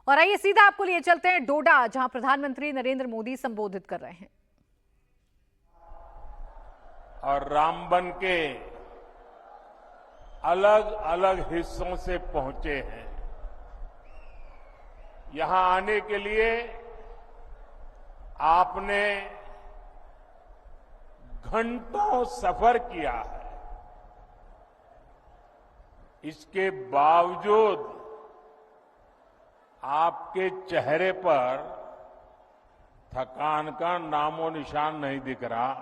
और आइए सीधा आपको लिए चलते हैं डोडा, जहां प्रधानमंत्री नरेंद्र मोदी संबोधित कर रहे हैं। और रामबन के अलग अलग हिस्सों से पहुंचे हैं। यहां आने के लिए आपने घंटों सफर किया है। इसके बावजूद आपके चेहरे पर थकान का नामो निशान नहीं दिख रहा।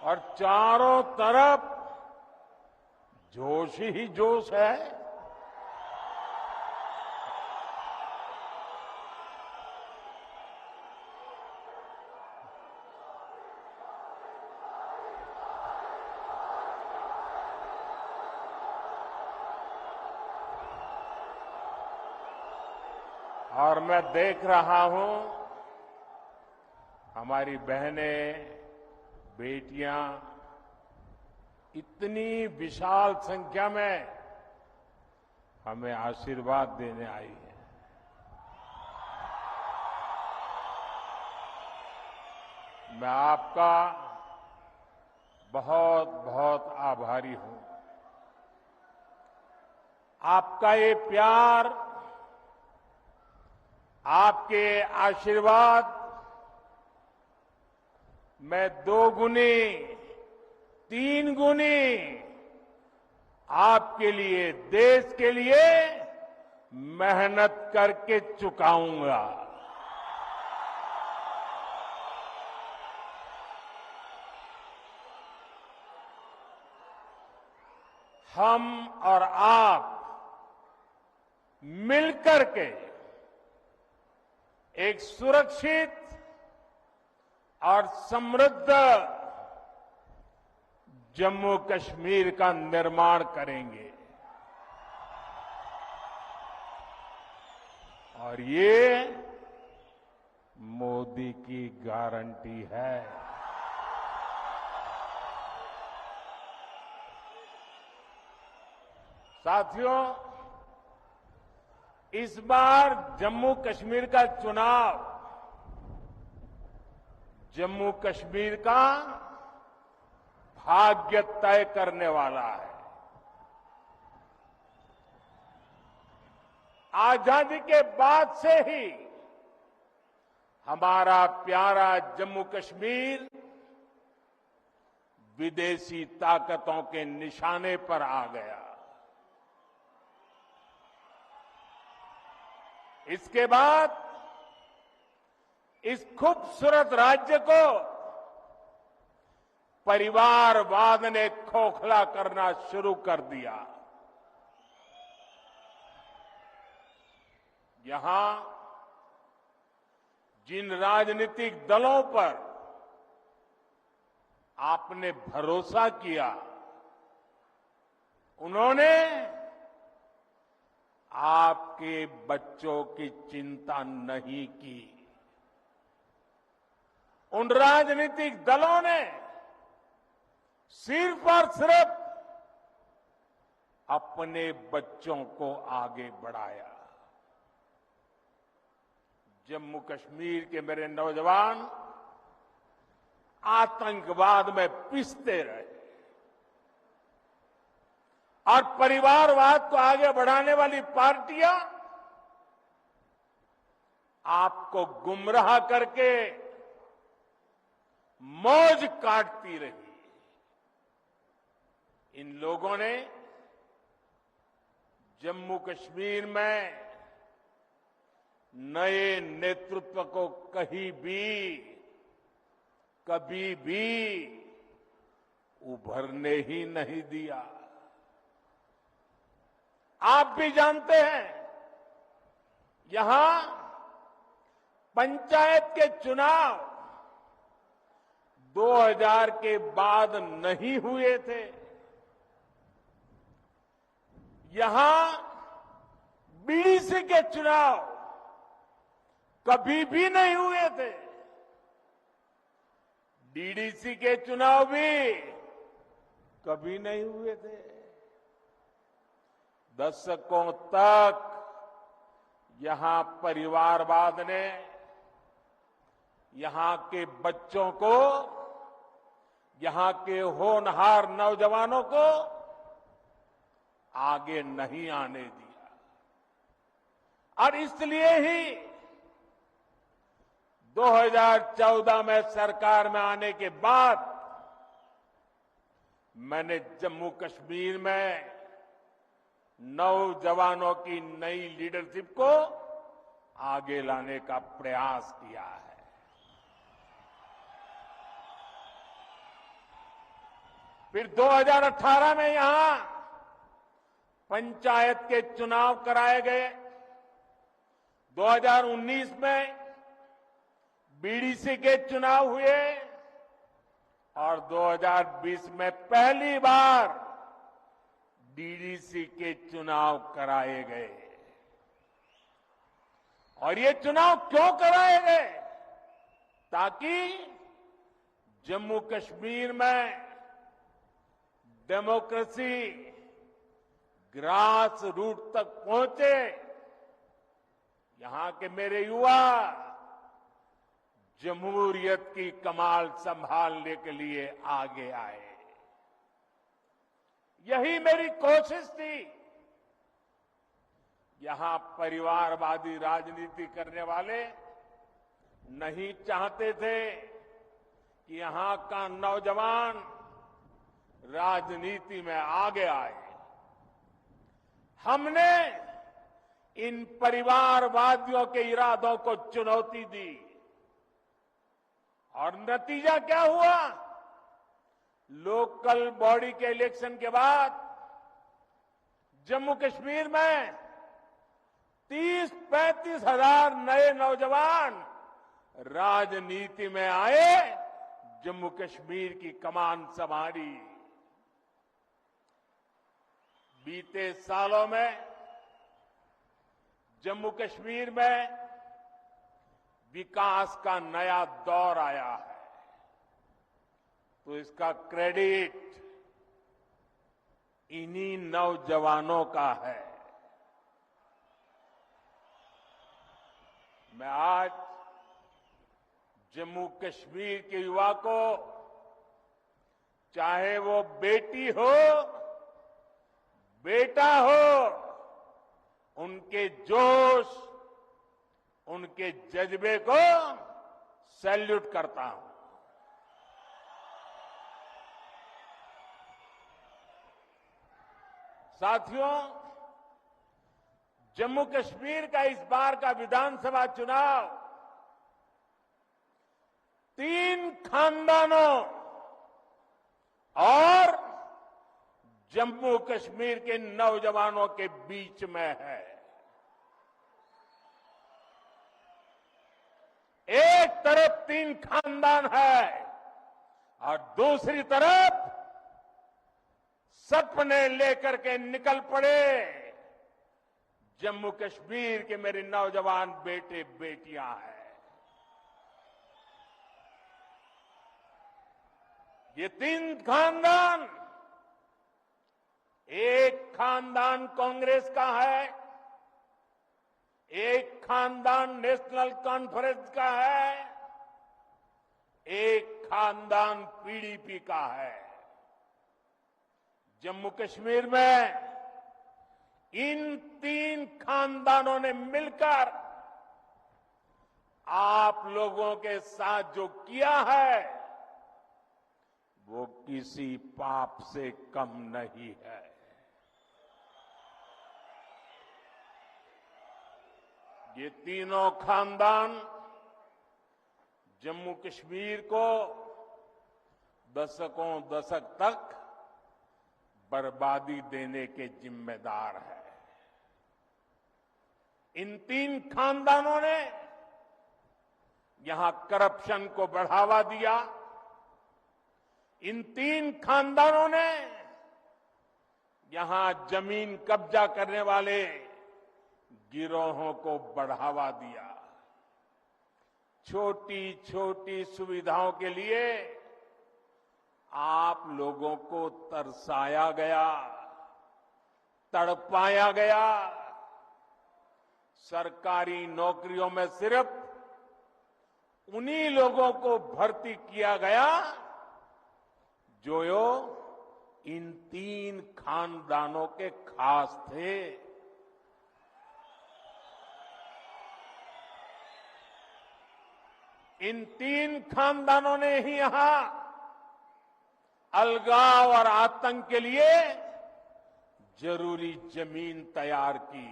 और चारों तरफ जोश ही जोश है। और मैं देख रहा हूं हमारी बहनें, बेटियां इतनी विशाल संख्या में हमें आशीर्वाद देने आई है। मैं आपका बहुत बहुत आभारी हूं। आपका ये प्यार, आपके आशीर्वाद मैं 2 गुनी 3 गुनी आपके लिए, देश के लिए मेहनत करके चुकाऊंगा। हम और आप मिलकर के एक सुरक्षित और समृद्ध जम्मू कश्मीर का निर्माण करेंगे। और ये मोदी की गारंटी है। साथियों, इस बार जम्मू कश्मीर का चुनाव जम्मू कश्मीर का भाग्य तय करने वाला है। आजादी के बाद से ही हमारा प्यारा जम्मू कश्मीर विदेशी ताकतों के निशाने पर आ गया। इसके बाद इस खूबसूरत राज्य को परिवारवाद ने खोखला करना शुरू कर दिया। यहां जिन राजनीतिक दलों पर आपने भरोसा किया, उन्होंने आपके बच्चों की चिंता नहीं की। उन राजनीतिक दलों ने सिर्फ और सिर्फ अपने बच्चों को आगे बढ़ाया। जम्मू कश्मीर के मेरे नौजवान आतंकवाद में पिसते रहे और परिवारवाद को आगे बढ़ाने वाली पार्टियां आपको गुमराह करके मौज काटती रही। इन लोगों ने जम्मू कश्मीर में नए नेतृत्व को कभी भी उभरने ही नहीं दिया। आप भी जानते हैं, यहां पंचायत के चुनाव 2000 के बाद नहीं हुए थे। यहां बीडीसी के चुनाव कभी भी नहीं हुए थे। डीडीसी के चुनाव भी कभी नहीं हुए थे। दशकों तक यहां परिवारवाद ने यहां के बच्चों को, यहां के होनहार नौजवानों को आगे नहीं आने दिया। और इसलिए ही 2014 में सरकार में आने के बाद मैंने जम्मू कश्मीर में नौजवानों की नई लीडरशिप को आगे लाने का प्रयास किया है। फिर 2018 में यहां पंचायत के चुनाव कराए गए। 2019 में बीडीसी के चुनाव हुए और 2020 में पहली बार डीडीसी के चुनाव कराए गए। और ये चुनाव क्यों कराए गए? ताकि जम्मू कश्मीर में डेमोक्रेसी ग्रास रूट तक पहुंचे। यहां के मेरे युवा जमहूरियत की कमान संभालने के लिए आगे आए। यही मेरी कोशिश थी। यहां परिवारवादी राजनीति करने वाले नहीं चाहते थे कि यहां का नौजवान राजनीति में आगे आए। हमने इन परिवारवादियों के इरादों को चुनौती दी और नतीजा क्या हुआ? लोकल बॉडी के इलेक्शन के बाद जम्मू कश्मीर में 30-35 हजार नए नौजवान राजनीति में आए, जम्मू कश्मीर की कमान संभाली। बीते सालों में जम्मू कश्मीर में विकास का नया दौर आया है, तो इसका क्रेडिट इन्हीं नौजवानों का है। मैं आज जम्मू कश्मीर के युवा को, चाहे वो बेटी हो बेटा हो, उनके जोश, उनके जज्बे को सैल्यूट करता हूं। साथियों, जम्मू कश्मीर का इस बार का विधानसभा चुनाव 3 खानदानों और जम्मू कश्मीर के नौजवानों के बीच में है। एक तरफ 3 खानदान है और दूसरी तरफ सपने लेकर के निकल पड़े जम्मू कश्मीर के मेरे नौजवान बेटे बेटियां हैं। ये 3 खानदान, एक खानदान कांग्रेस का है, एक खानदान नेशनल कॉन्फ्रेंस का है, एक खानदान पीडीपी का है। जम्मू कश्मीर में इन 3 खानदानों ने मिलकर आप लोगों के साथ जो किया है वो किसी पाप से कम नहीं है। ये तीनों खानदान जम्मू कश्मीर को दशक तक बर्बादी देने के जिम्मेदार है। इन 3 खानदानों ने यहां करप्शन को बढ़ावा दिया। इन 3 खानदानों ने यहां जमीन कब्जा करने वाले गिरोहों को बढ़ावा दिया। छोटी छोटी सुविधाओं के लिए आप लोगों को तरसाया गया, तड़पाया गया। सरकारी नौकरियों में सिर्फ उन्हीं लोगों को भर्ती किया गया जो इन 3 खानदानों के खास थे। इन 3 खानदानों ने ही यहां अलगाव और आतंक के लिए जरूरी जमीन तैयार की।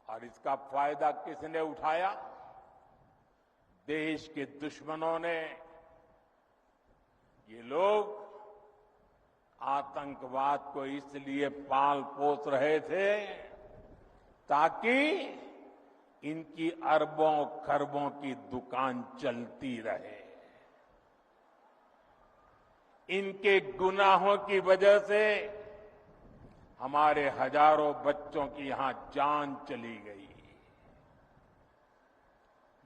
और इसका फायदा किसने उठाया? देश के दुश्मनों ने। ये लोग आतंकवाद को इसलिए पाल पोस रहे थे ताकि इनकी अरबों खरबों की दुकान चलती रहे। इनके गुनाहों की वजह से हमारे हजारों बच्चों की यहां जान चली गई।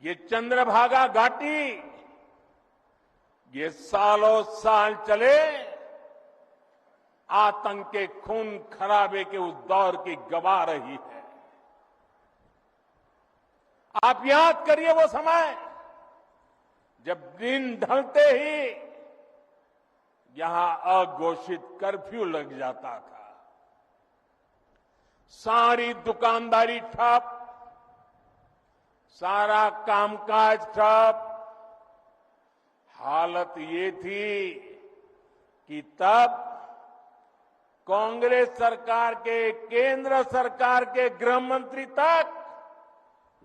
ये चंद्रभागा घाटी ये सालों साल चले आतंक के खून खराबे के उस दौर की गवाह रही है। आप याद करिए वो समय जब दिन ढलते ही यहां अघोषित कर्फ्यू लग जाता था। सारी दुकानदारी ठप, सारा कामकाज ठप। हालत ये थी कि तब कांग्रेस सरकार के, केंद्र सरकार के गृह मंत्री तक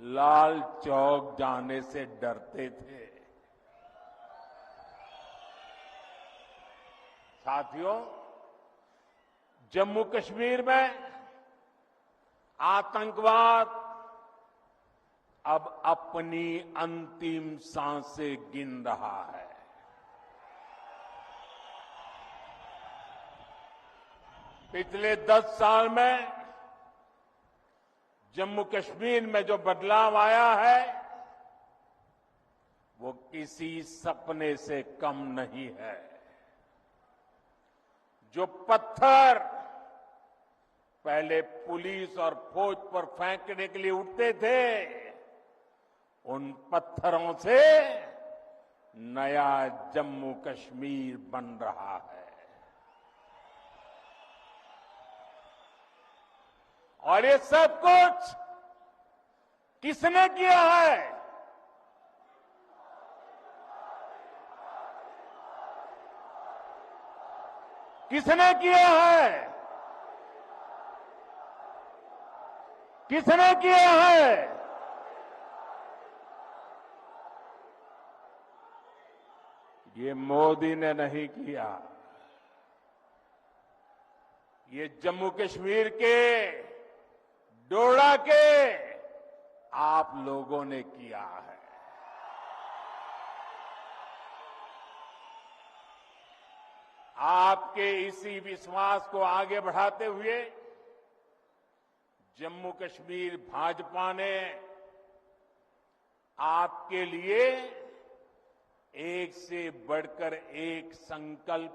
लाल चौक जाने से डरते थे। साथियों, जम्मू कश्मीर में आतंकवाद अब अपनी अंतिम सांसें गिन रहा है। पिछले 10 साल में जम्मू कश्मीर में जो बदलाव आया है वो किसी सपने से कम नहीं है। जो पत्थर पहले पुलिस और फौज पर फेंकने के लिए उठते थे, उन पत्थरों से नया जम्मू कश्मीर बन रहा है। और ये सब कुछ किसने किया है? किसने किया है? किसने किया है? ये मोदी ने नहीं किया। ये जम्मू कश्मीर के डोडा के आप लोगों ने किया है। आपके इसी विश्वास को आगे बढ़ाते हुए जम्मू कश्मीर भाजपा ने आपके लिए एक से बढ़कर एक संकल्प